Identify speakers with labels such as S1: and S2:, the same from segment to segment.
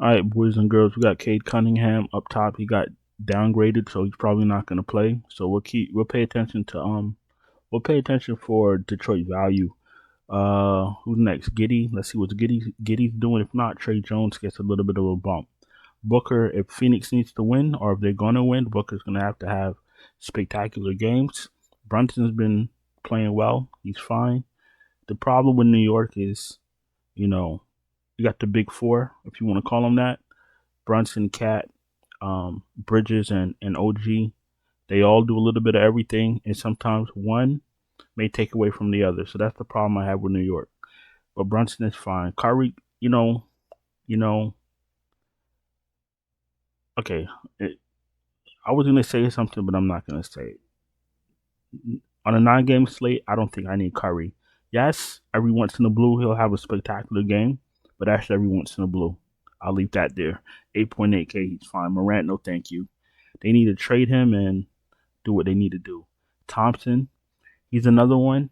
S1: All right, boys and girls, we got Cade Cunningham up top. He got downgraded, so he's probably not going to play. So we'll pay attention to we'll pay attention for Detroit value. Who's next? Giddy. Let's see what Giddy's doing. If not, Trey Jones gets a little bit of a bump. Booker, if Phoenix needs to win or if they're going to win, Booker's going to have spectacular games. Brunson's been playing well. He's fine. The problem with New York is, you know, you got the big four, if you want to call them that. Brunson, Cat, Bridges, and OG. They all do a little bit of everything, and sometimes one may take away from the other. So that's the problem I have with New York. But Brunson is fine. Kyrie, okay. I was gonna say something, but I'm not gonna say it. On a 9-game slate, I don't think I need Kyrie. Yes, every once in a blue he'll have a spectacular game, but that's every once in a blue. I'll leave that there. 8.8K, he's fine. Morant, no thank you. They need to trade him and do what they need to do. Thompson, he's another one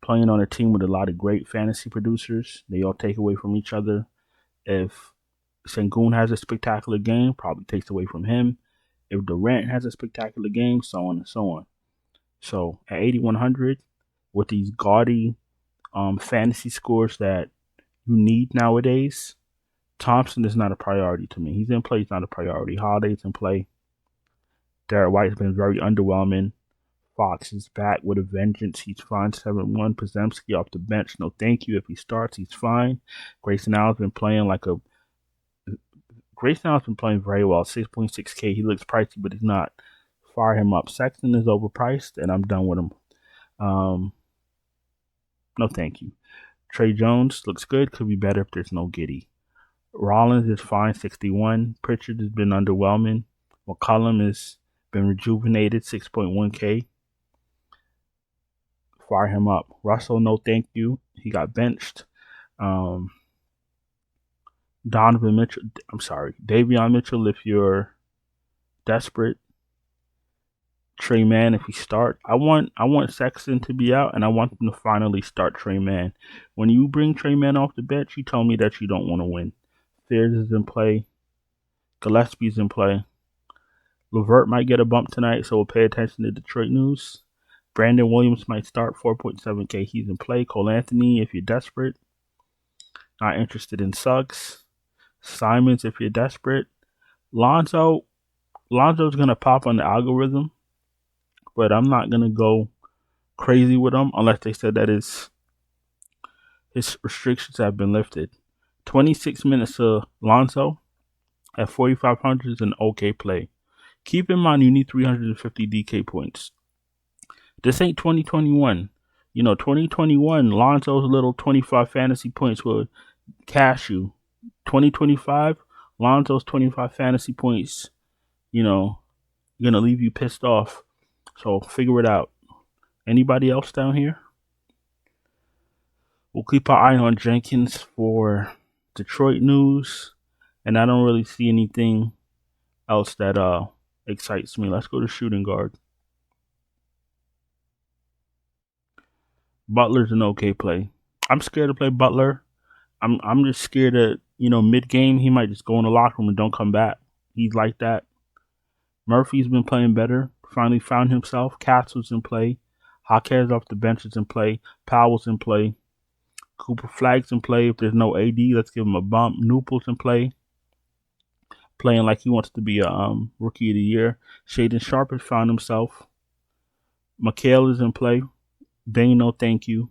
S1: playing on a team with a lot of great fantasy producers. They all take away from each other. If Sengun has a spectacular game, probably takes away from him. If Durant has a spectacular game, so on and so on. So at 8,100, with these gaudy fantasy scores that you need nowadays, Thompson is not a priority to me. He's in play, he's not a priority. Holiday's in play. Derek White's been very underwhelming. Fox is back with a vengeance. He's fine. 7-1. Podziemski off the bench. No thank you. If he starts, he's fine. Grayson Allen's been playing very well. 6.6K. He looks pricey, but he's not. Fire him up. Sexton is overpriced, and I'm done with him. No thank you. Trey Jones looks good. Could be better if there's no Giddy. Rollins is fine. 61. Pritchard has been underwhelming. McCollum has been rejuvenated. 6.1K. Fire him up. Russell, no thank you. He got benched. Davion Mitchell, if you're desperate. Trey Mann, if he starts. I want Sexton to be out, and I want them to finally start Trey Mann. When you bring Trey Mann off the bench, you tell me that you don't want to win. Fairs is in play. Gillespie's in play. LeVert might get a bump tonight, so we'll pay attention to Detroit news. Brandon Williams might start. 4.7K. He's in play. Cole Anthony, if you're desperate. Not interested in Suggs. Simons, if you're desperate. Lonzo's going to pop on the algorithm, but I'm not going to go crazy with him unless they said that his restrictions have been lifted. 26 minutes of Lonzo at 4,500 is an okay play. Keep in mind you need 350 DK points. This ain't 2021. 2021, Lonzo's little 25 fantasy points will cash you. 2025, Lonzo's 25 fantasy points, going to leave you pissed off. So figure it out. Anybody else down here? We'll keep our eye on Jenkins for Detroit news. And I don't really see anything else that excites me. Let's go to shooting guard. Butler's an okay play. I'm scared to play Butler. I'm just scared that, mid-game, he might just go in the locker room and don't come back. He's like that. Murphy's been playing better. Finally found himself. Castle's in play. Jaquez off the bench is in play. Powell's in play. Cooper Flag's in play. If there's no AD, let's give him a bump. Newple's in play. Playing like he wants to be a rookie of the year. Shaden Sharp has found himself. McHale is in play. Dane, no thank you.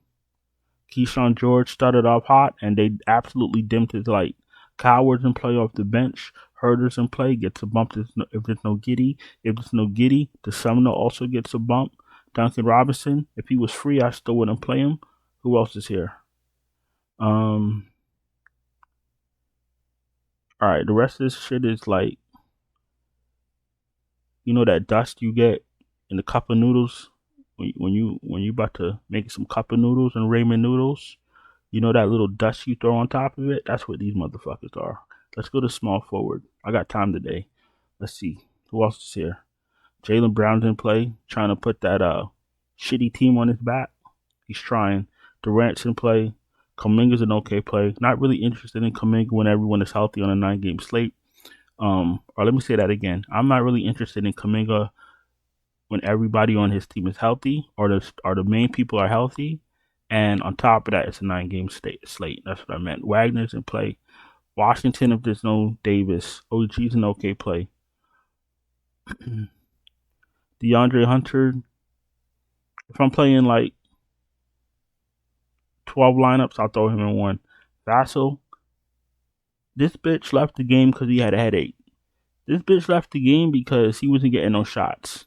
S1: Keyshawn George started off hot, and they absolutely dimmed his light. Coward's in play off the bench. Herder's in play, gets a bump if there's no Giddy. If there's no Giddy, the Sumner also gets a bump. Duncan Robinson, if he was free, I still wouldn't play him. Who else is here? All right, the rest of this shit is like, that dust you get in the cup of noodles when you about to make some cup of noodles and ramen noodles. That little dust you throw on top of it? That's what these motherfuckers are. Let's go to small forward. I got time today. Let's see. Who else is here? Jaylen Brown's in play, trying to put that shitty team on his back. He's trying. Durant's in play. Kuminga's an okay play. Not really interested in Kuminga when everyone is healthy on a 9-game slate. Or let me say that again. I'm not really interested in Kuminga when everybody on his team is healthy, or the main people are healthy. And on top of that, it's a 9-game slate. That's what I meant. Wagner's in play. Washington, if there's no Davis. OG's an okay play. DeAndre Hunter, if I'm playing like 12 lineups, I'll throw him in one. Vassell, this bitch left the game because he had a headache. This bitch left the game because he wasn't getting no shots.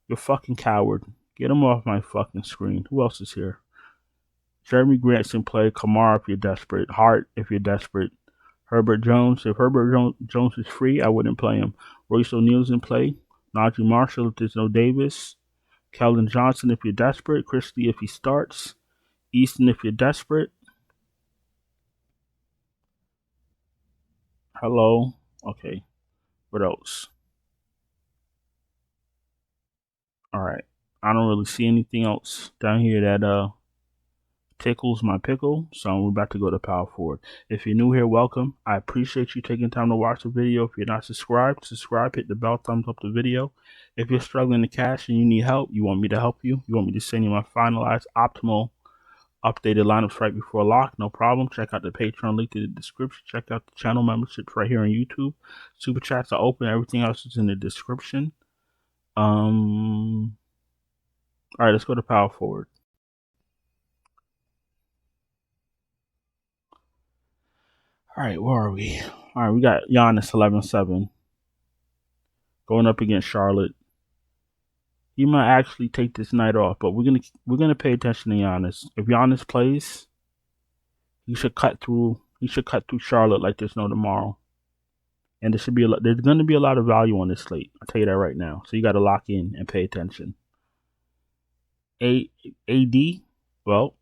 S1: You're a fucking coward. Get him off my fucking screen. Who else is here? Jeremy Grant's in play. Kamara if you're desperate. Hart if you're desperate. Herbert Jones. If Herbert Jones is free, I wouldn't play him. Royce O'Neal's in play. Najee Marshall if there's no Davis. Keldon Johnson if you're desperate. Christie if he starts. Easton if you're desperate. Hello. Okay. What else? Alright. I don't really see anything else down here that tickles my pickle, so we're about to go to power forward. If you're new here, welcome. I appreciate you taking time to watch the video. If you're not subscribed, subscribe, hit the bell, thumbs up the video. If you're struggling to cash and you need help, you want me to help you, you want me to send you my finalized optimal updated lineups right before lock, no problem. Check out the Patreon link in the description. Check out the channel memberships right here on YouTube. Super chats are open. Everything else is in the description. All right, let's go to power forward. All right, where are we? All right, we got Giannis 11-7 going up against Charlotte. He might actually take this night off, but we're gonna pay attention to Giannis. If Giannis plays, he should cut through. He should cut through Charlotte like there's no tomorrow. And there's going to be a lot of value on this slate. I'll tell you that right now. So you got to lock in and pay attention. AD, well,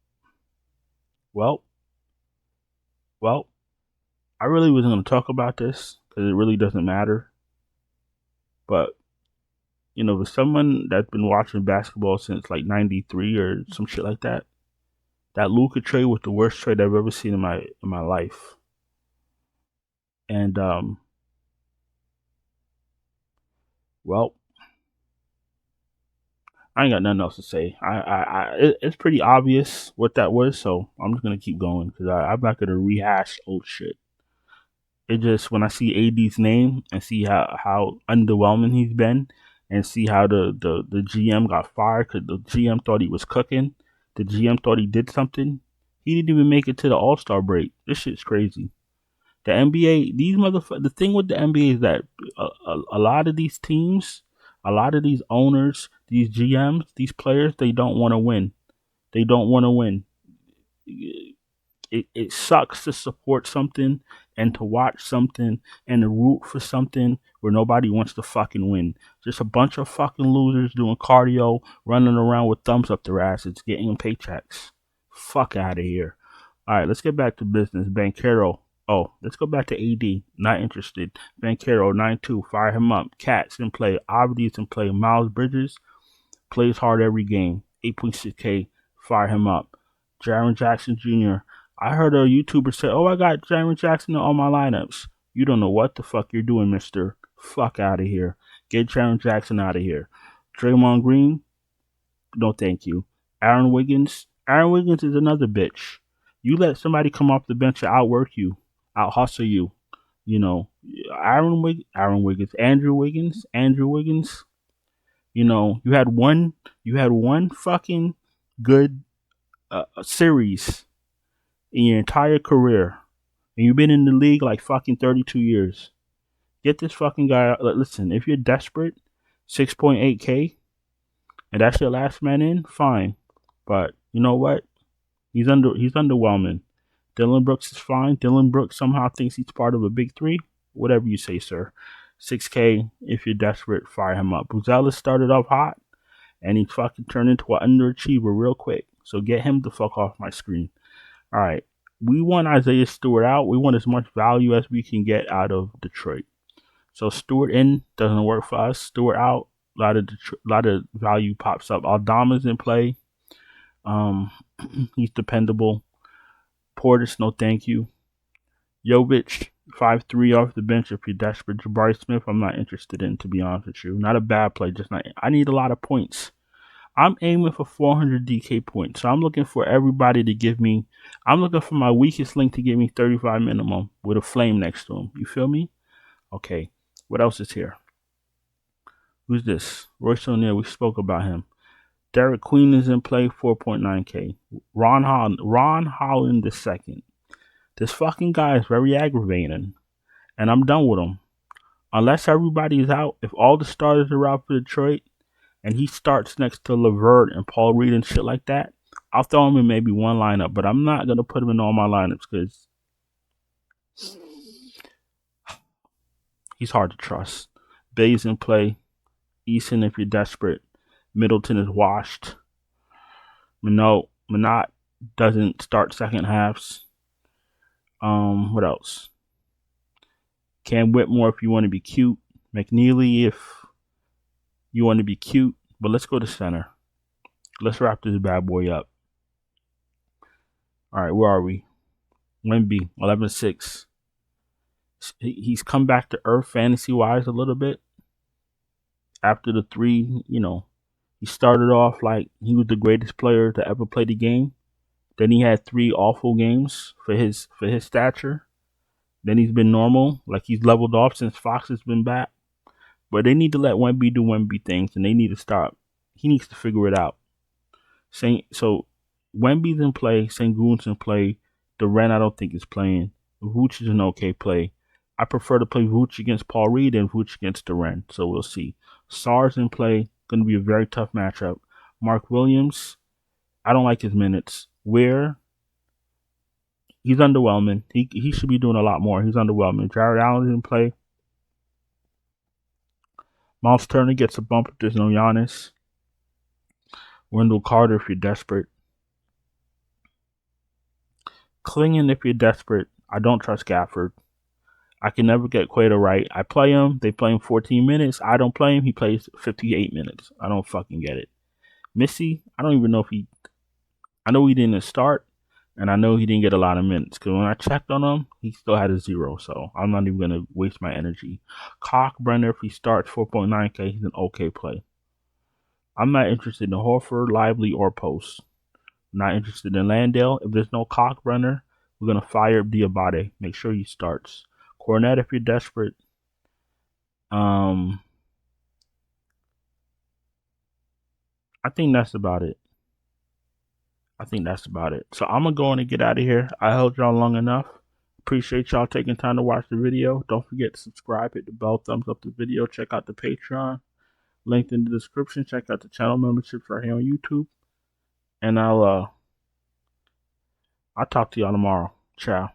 S1: I really wasn't going to talk about this because it really doesn't matter. But, you know, for someone that's been watching basketball since like 93 or some shit like that, that Luka trade was the worst trade I've ever seen in my life. And, well, I ain't got nothing else to say. It's pretty obvious what that was, so I'm just gonna keep going because I'm not gonna rehash old shit. It just, when I see AD's name and see how underwhelming he's been, and see how the GM got fired because the GM thought he was cooking, the GM thought he did something. He didn't even make it to the All-Star break. This shit's crazy. The NBA, the thing with the NBA is that a lot of these teams, a lot of these owners, these GMs, these players, they don't want to win. They don't want to win. It sucks to support something and to watch something and to root for something where nobody wants to fucking win. Just a bunch of fucking losers doing cardio, running around with thumbs up their asses, getting paychecks. Fuck out of here. All right, let's get back to business. Banchero. Oh, let's go back to AD. Not interested. Banchero, 9-2. Fire him up. Cats in play. Obvious in play. Miles Bridges plays hard every game. 8.6K. Fire him up. Jaren Jackson Jr. I heard a YouTuber say, oh, I got Jaren Jackson in all my lineups. You don't know what the fuck you're doing, mister. Fuck out of here. Get Jaren Jackson out of here. Draymond Green, no thank you. Aaron Wiggins. Aaron Wiggins is another bitch. You let somebody come off the bench and outwork you, out hustle you. You know, Andrew Wiggins. You know, you had one fucking good series in your entire career, and you've been in the league like fucking 32 years. Get this fucking guy out. Listen, if you're desperate, 6.8K, and that's your last man in, fine. But you know what? He's underwhelming. Dylan Brooks is fine. Dylan Brooks somehow thinks he's part of a big three. Whatever you say, sir. 6K, if you're desperate, fire him up. Buzelis started off hot, and he fucking turned into an underachiever real quick. So get him the fuck off my screen. All right. We want Isaiah Stewart out. We want as much value as we can get out of Detroit. So Stewart in doesn't work for us. Stewart out, a lot of value pops up. Aldama's in play. He's dependable. Portis, no thank you. Jovic, 5'3" off the bench if you're desperate. Jabari Smith, I'm not interested in, to be honest with you. Not a bad play, just not. I need a lot of points. I'm aiming for 400 DK points. So I'm looking for everybody to give me, I'm looking for my weakest link to give me 35 minimum with a flame next to him. You feel me? Okay. What else is here? Who's this? Royce O'Neal, we spoke about him. Derek Queen is in play, 4.9K. Ron Holland II. This fucking guy is very aggravating, and I'm done with him. Unless everybody is out, if all the starters are out for Detroit, and he starts next to Levert and Paul Reed and shit like that, I'll throw him in maybe one lineup, but I'm not going to put him in all my lineups because he's hard to trust. Bay's in play. Eason if you're desperate. Middleton is washed. Minot doesn't start second halves. What else? Cam Whitmore if you want to be cute. McNeely if you want to be cute. But let's go to center. Let's wrap this bad boy up. All right, where are we? Wemby, 11-6. He's come back to earth fantasy-wise a little bit. After the 3, he started off like he was the greatest player to ever play the game. Then he had 3 awful games for his stature. Then he's been normal, like he's leveled off since Fox has been back. But they need to let Wemby do Wemby things, and they need to stop. He needs to figure it out. So Wemby's in play, Sengun's in play. Durant I don't think is playing. Vooch is an okay play. I prefer to play Vooch against Paul Reed than Vooch against Durant, so we'll see. Sar's in play, going to be a very tough matchup. Mark Williams, I don't like his minutes. Where he's underwhelming. He should be doing a lot more. He's underwhelming. Jared Allen's in play. Miles Turner gets a bump if there's no Giannis. Wendell Carter if you're desperate. Clingan if you're desperate. I don't trust Gafford. I can never get Quato right. I play him. They play him 14 minutes. I don't play him. He plays 58 minutes. I don't fucking get it. Missy, I don't even know if I know he didn't start, and I know he didn't get a lot of minutes. Because when I checked on him, he still had a 0. So I'm not even going to waste my energy. Cockbrenner, if he starts 4.9K, he's an okay play. I'm not interested in Horford, Lively, or Post. Not interested in Landale. If there's no Cockbrenner, we're going to fire Diabate. Make sure he starts. Cornette if you're desperate. I think that's about it. So I'm going to go in and get out of here. I held y'all long enough. Appreciate y'all taking time to watch the video. Don't forget to subscribe, hit the bell, thumbs up the video. Check out the Patreon. Linked in the description. Check out the channel memberships right here on YouTube. And I'll talk to y'all tomorrow. Ciao.